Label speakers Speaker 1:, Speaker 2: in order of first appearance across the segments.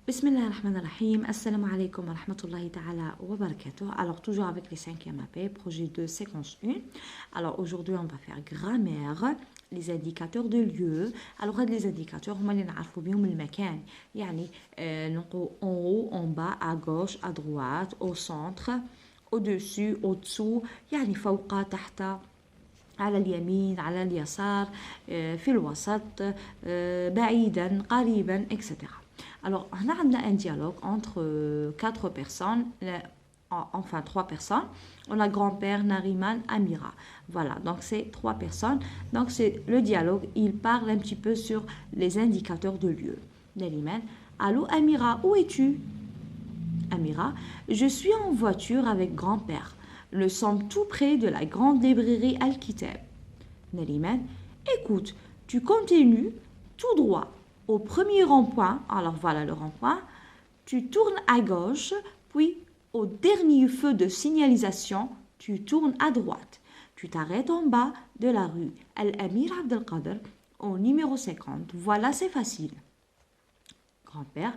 Speaker 1: Bismillahirrahmanirrahim. Assalamu alaikum wa rahmatullahi ta'ala wa barakatuh. Alors, toujours avec les 5e AP, projet 2, séquence 1. Alors, aujourd'hui, on va faire grammaire, les indicateurs de lieu. Alors, les indicateurs, هما اللي نعرفوا بهم المكان. يعني نقول en haut, en bas, à gauche, à droite, au centre, au-dessus, au-dessous. يعني فوق, تحت, على اليمين, على اليسار, في الوسط, بعيدا, قريبا, etc. Alors, on a un dialogue entre 4 personnes, enfin 3 personnes. On a grand-père, Nariman, Amira. Voilà, donc c'est 3 personnes. Donc, c'est le dialogue, il parle un petit peu sur les indicateurs de lieu. Nariman, allô Amira, où es-tu? Amira, je suis en voiture avec grand-père. Nous sommes tout près de la grande librairie Al-Kitab. Nariman, écoute, tu continues tout droit. Au premier rond-point, alors voilà le rond-point, tu tournes à gauche, puis au dernier feu de signalisation, tu tournes à droite. Tu t'arrêtes en bas de la rue Al-Amir Abdelkader au numéro 50. Voilà, c'est facile. Grand-père,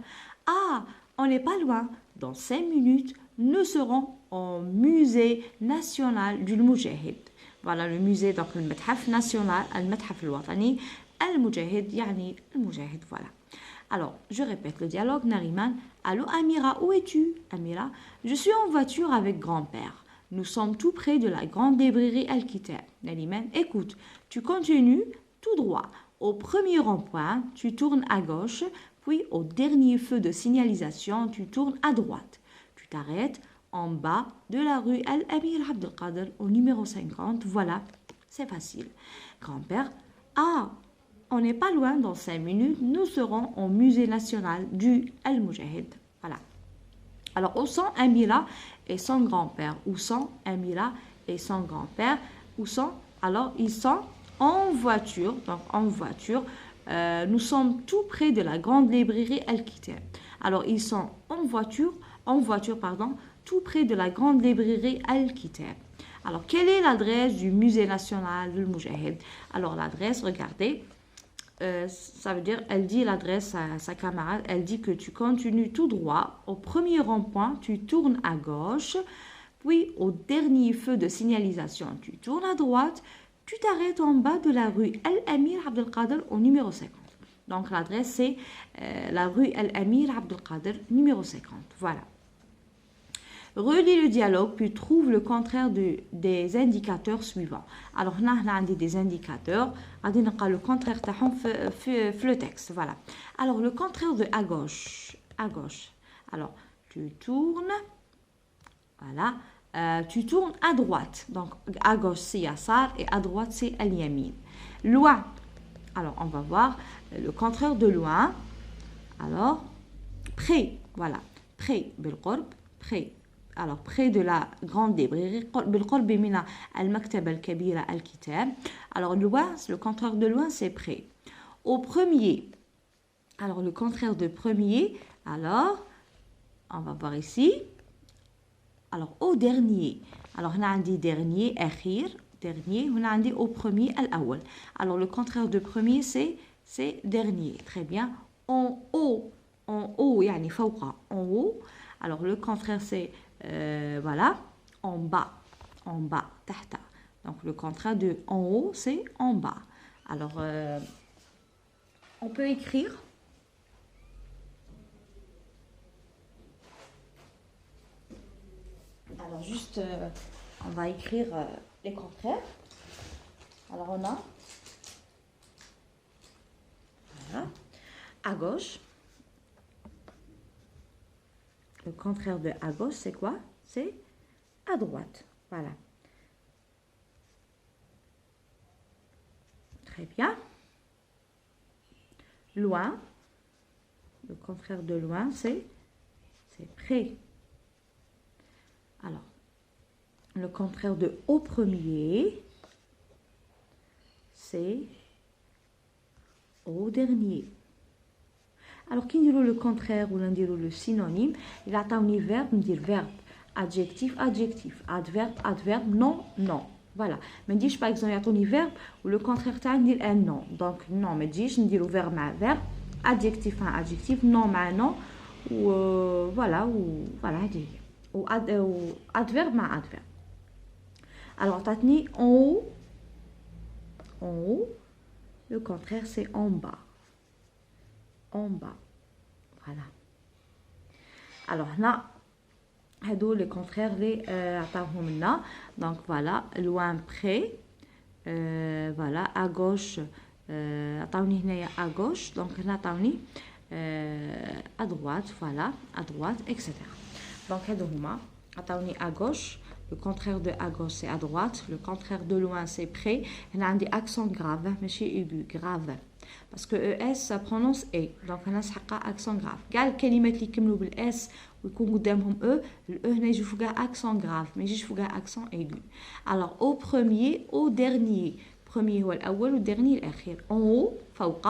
Speaker 1: ah, on n'est pas loin. Dans 5 minutes, nous serons au musée national du Moujahid. Voilà le musée, donc le Methaf national, le Methaf al-Watani. Al-Mujahid, yani Al-Mujahid, voilà. Alors, je répète le dialogue. Nariman, allô Amira, où es-tu? Amira, je suis en voiture avec grand-père. Nous sommes tout près de la grande librairie Al-Kitab. Nariman, écoute, tu continues tout droit. Au premier rond-point, tu tournes à gauche, puis au dernier feu de signalisation, tu tournes à droite. Tu t'arrêtes en bas de la rue Al-Amir Abdelkader au numéro 50. Voilà, c'est facile. Grand-père, ah, on n'est pas loin, dans 5 minutes, nous serons au musée national du Al-Mujahid. Voilà. Alors, où sont Amira et son grand-père? Où sont Amira et son grand-père? Où sont? Alors, ils sont en voiture. Donc, en voiture. Nous sommes tout près de la grande librairie Al-Kitab. Alors, ils sont en voiture, tout près de la grande librairie Al-Kitab. Alors, quelle est l'adresse du musée national du Mujahid? Alors, l'adresse, regardez. Ça veut dire, elle dit l'adresse à sa camarade, elle dit que tu continues tout droit, au premier rond-point, tu tournes à gauche, puis au dernier feu de signalisation, tu tournes à droite, tu t'arrêtes en bas de la rue Al-Amir Abdelkader au numéro 50. Donc l'adresse c'est la rue Al-Amir Abdelkader numéro 50. Voilà. Relis le dialogue puis trouve le contraire des indicateurs suivants. Alors, on a des indicateurs. On a le contraire في le texte. Voilà. Alors, le contraire de à gauche. À gauche. Alors, tu tournes. Voilà. Tu tournes à droite. Donc, à gauche, c'est Yassar et à droite, c'est Al-Yamin. Loin. Alors, on va voir le contraire de loin. Alors, près. Voilà. Près. بالقرب. Près. Alors, près de la grande librairie, بالقرب من المكتبة الكبيرة الكتاب. Alors, loin, le contraire de loin, c'est près. Au premier, alors le contraire de premier, alors, on va voir ici. Alors, au dernier. Alors, on a dit dernier, أخير, dernier. On a dit au premier, الأول. Alors, le contraire de premier, c'est dernier. Très bien. En haut, يعني فوق, en haut. Alors, le contraire, c'est voilà, en bas, تحت. Donc, le contraire de en haut, c'est en bas. Alors, on peut écrire. Alors, juste, on va écrire les contraires. Alors, on a, voilà, à gauche. Le contraire de à gauche, c'est quoi? C'est à droite. Voilà. Très bien. Loin. Le contraire de loin, c'est près. Alors, le contraire de au premier, c'est au dernier. Alors, qui dit le contraire ou l'on dit le synonyme, il a un verbe, on dit verbe, adjectif, adjectif, adverbe, adverbe, non, non. Voilà. Mais dis par exemple, il y a un verbe ou le contraire, on dit un non. Donc, non, mais dis, on dit le verbe, un verbe, adjectif, un adjectif, non, mais non, ou voilà هذه هي ou adverbe مع adverbe. Alors عطاتني en haut, le contraire c'est en bas. En bas. Voilà. Alors هنا هادو les contraires اللي عطاوهم لنا. Donc voilà, loin, près. Voilà, à gauche. عطاوني هنايا à gauche. Donc هنا عطاوني à droite, voilà, à droite, etc. Donc هادو هما عطاوني à gauche. Le contraire de à gauche c'est à droite. Le contraire de loin c'est près. هنا عندي accent grave, ماشي aigu, grave. Parce que ES ça prononce E. Donc هنا سحقها accent grave. كاع الكلمات اللي يكملوا بالاس ويكون قدامهم E, الE هنا يجي فوقها accent grave, ما يجيش فوقها accent aigu. Alors au premier, au dernier. Premier هو الأول والدرني الأخير. En haut فوق,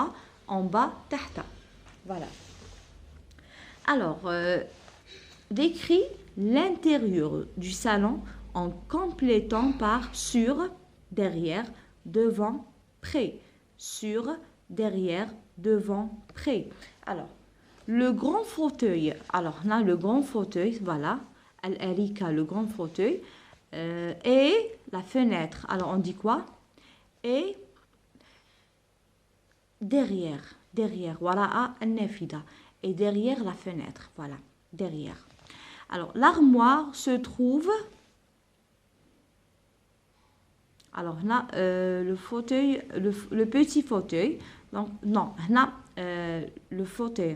Speaker 1: en bas تحت. Voilà. Alors, décris l'intérieur du salon en complétant par sur, derrière, devant, près. Sur, derrière, devant, près. Alors, le grand fauteuil. Alors, là, le grand fauteuil, voilà. Al-Arika, le grand fauteuil. Et la fenêtre. Alors, on dit quoi? Et derrière, voilà, al-nafida. Et derrière la fenêtre, voilà, derrière. Alors, l'armoire se trouve... Alors, là, le fauteuil, le petit fauteuil. Donc, non, là, le fauteuil,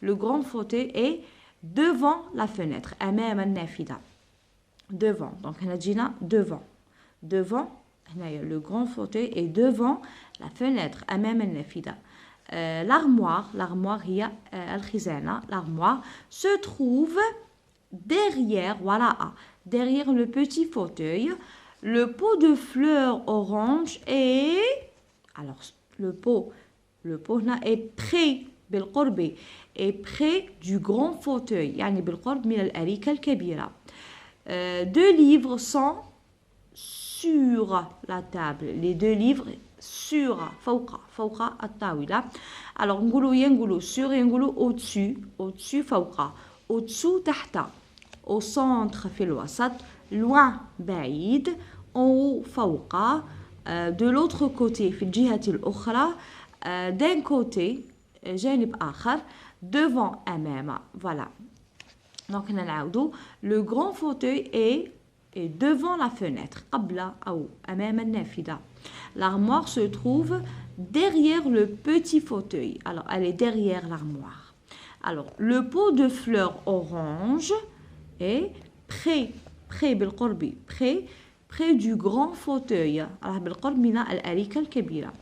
Speaker 1: le grand fauteuil est devant la fenêtre. Amam al-nafida. Devant. Donc, on a dit là, devant. Devant, le grand fauteuil est devant la fenêtre. Amam al-nafida. L'armoire, l'armoire se trouve derrière, voilà, derrière le petit fauteuil. Le pot de fleurs orange est, alors le pot là est près, بالقرب, est près du grand fauteuil. يعني بالقرب من الأريكة الكبيرة. Deux livres sont sur la table. Les deux livres sur, فوق الطاولة. Alors نقولوا sur ينقولوا au-dessus فوق, au-dessous تحت, au centre في الوسط, loin بعيد, en haut فوق, de l'autre côté في الجهة الأخرى, d'un côté جانب آخر, devant أمام. Voilà. Donc نعاودوا, le grand fauteuil est devant la fenêtre, قبل أو أمام النافذة. L'armoire se trouve derrière le petit fauteuil. Alors, elle est derrière l'armoire. Alors, le pot de fleurs orange est près بالقرب, près du grand fauteuil. Alors, بالقرب من الأريكة الكبيرة.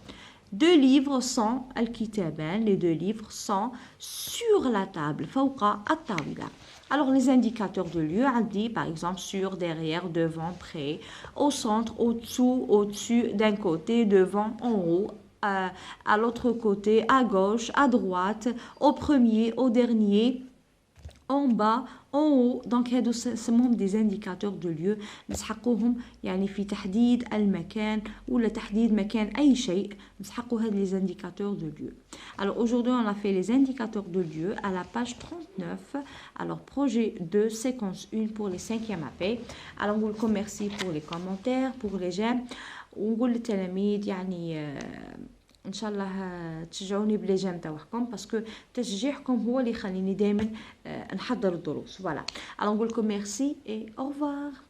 Speaker 1: Deux livres sont, الكتابان, les deux livres sont sur la table, فوق الطاولة. Alors, les indicateurs de lieu, on dit par exemple sur, derrière, devant, près, au centre, au-dessous, au-dessus, d'un côté, devant, en haut, à l'autre côté, à gauche, à droite, au premier, au dernier, en bas, en haut. Donc هادو سموهم des indicateurs de lieu نسحقوهم يعني في تحديد المكان ولا تحديد مكان أي شيء نسحقوا هاد les indicateurs de lieu. Alors aujourd'hui on a fait les indicateurs de lieu à la page 39. Alors projet 2 séquence 1 pour les 5e AP. Alors on vous remercie pour les commentaires, pour les j'aime, ونقول للتلاميذ يعني ان شاء الله تشجعوني بليجام تاعكم باسكو تشجيعكم هو اللي يخليني دائما نحضر الدروس. فوالا. alors نقول لكم ميرسي et au revoir.